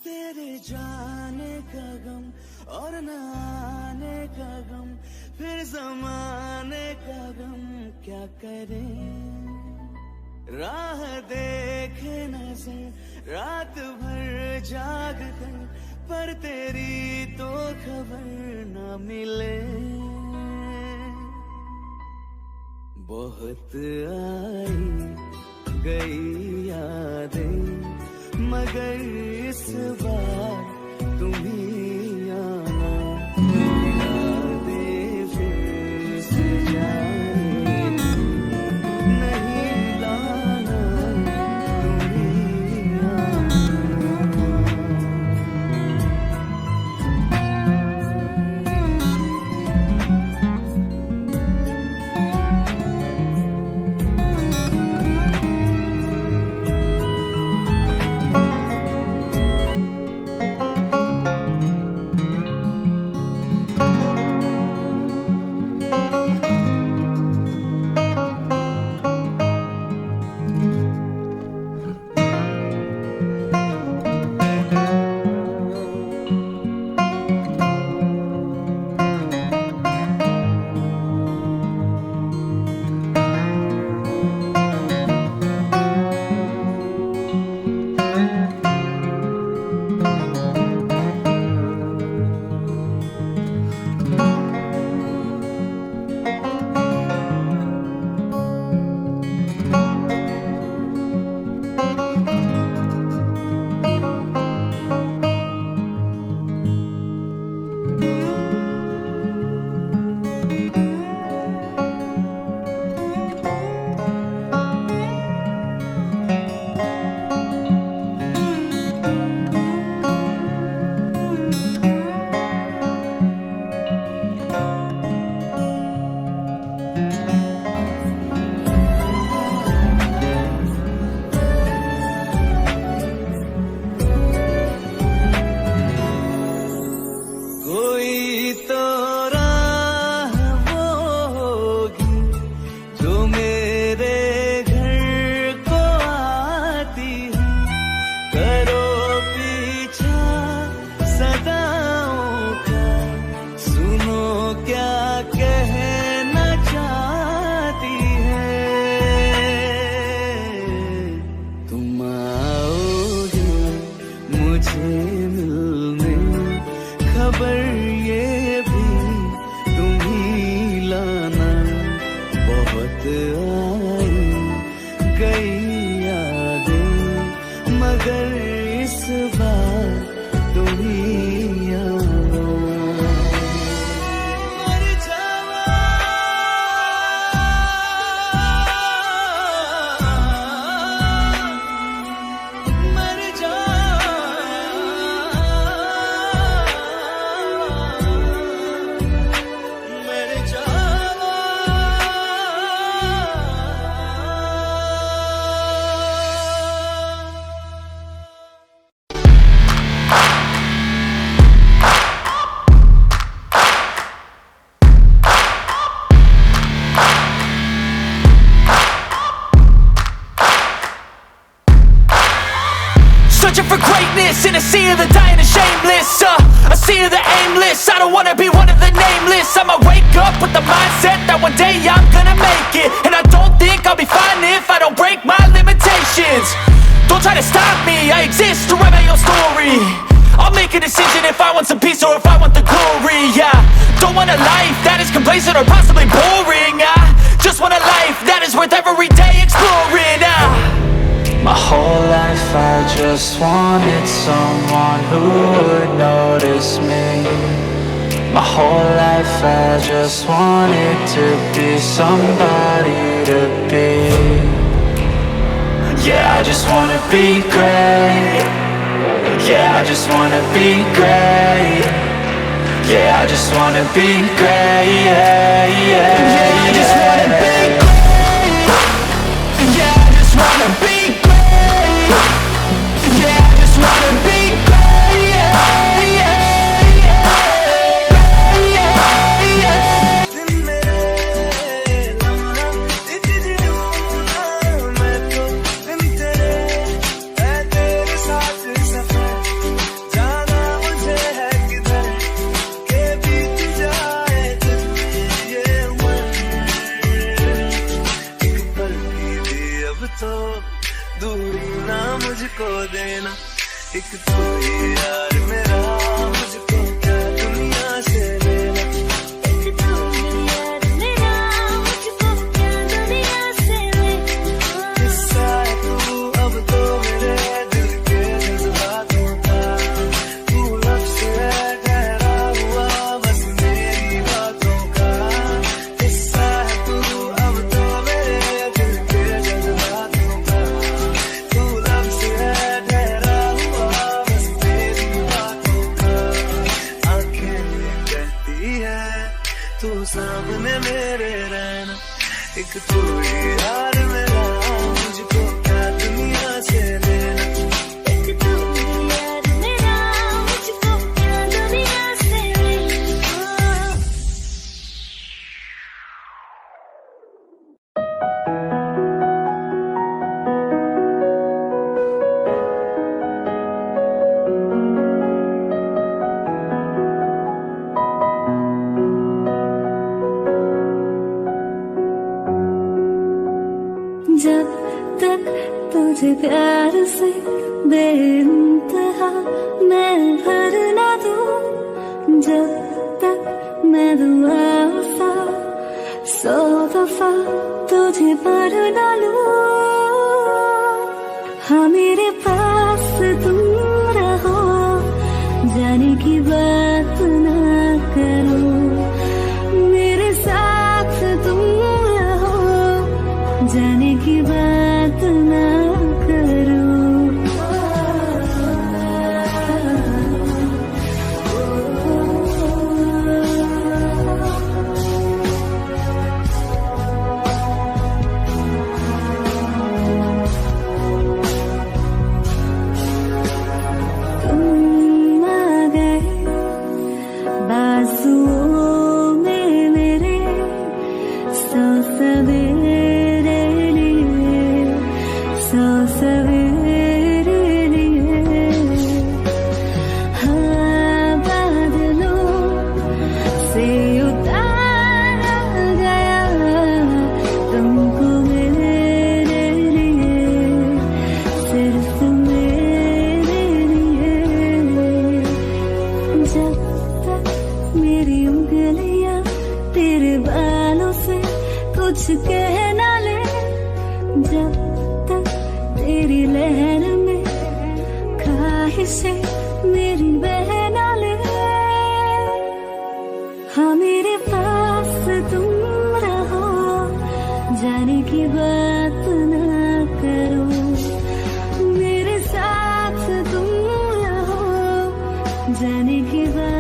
तेरे जाने का गम और न आने का गम, फिर जमाने का गम क्या करे। राह देखे नजर रात भर जाग कर, पर तेरी तो खबर न मिले। बहुत आई गई यादें, मगर इस बार तुम ही आना। यादें फिर से जाने नहीं लाना, तुम ही आना। Searching for greatness in a sea of the dying and shameless, a sea of the aimless. I don't wanna be one of the nameless. I'ma wake up with the mindset that one day I'm gonna make it. And I don't think I'll be fine if I don't break my limitations. Don't try to stop me, I exist to write my own story. I'll make a decision if I want some peace or if I want the glory. Yeah, don't want a life that is complacent or possibly boring. I just want a life that is worth every day exploring. My whole life I just wanted someone who would notice me. My whole life I just wanted to be somebody to be. Yeah, I just wanna be great. Yeah, I just wanna be great. Yeah, I just wanna be great. Yeah, yeah, I just wanna be great. Yeah, I just wanna be great. Yeah, I just wanna be great. Yeah, yeah, yeah, yeah. दिन मेरे लम्हा इतनी जुनूना, मैं तो दिन तेरे है, तेरे साथ सफर एक तू ही यार मेरा, मुझको क्या दुनिया से लेना। एक तू ही यार मेरा, मुझको क्या दुनिया से लेना। हिस्सा है तू अब तो मेरे दिल के जज्बातों का, तू लफ्ज़ है ठहरा हुआ बस मेरी बातों का। हिस्सा है तू अब तो मेरे दिल के जज्बातों का, तू लफ्ज़ है ठहरा हुआ बस मेरी बातों का। आंखें कहती है तू सामने मेरे रहना, एक तू ही यार मेरा, मुझको क्या दुनिया से लेना। एक तू ही यार मेरा, मुझको क्या दुनिया से लेना। जब तक तुझे प्यार से बेइंतहा मैं भर ना दूं, जब तक मैं दुआ वफा 100 दफा तुझे पर ना लूं। हाँ मेरे पास तुम रहो, जाने की बात ना करो, मेरे साथ तुम रहो, जाने की बात ना करो। तुम आ गए बाजुओं में मेरे, 100 सवेरे लिए, 100 सवेरे लिए। हाँ बादलों से उतारा गया तुमको मेरे लिए, सिर्फ मेरे लिए। जब तक मेरी उंगलियां तेरे बालों से कुछ कह ना ले, जब तक तेरी लहर में ख्वाहिशें मेरी बह ना ले। हाँ मेरे पास तुम रहो, जाने की बात ना करो, मेरे साथ तुम रहो, जाने की बात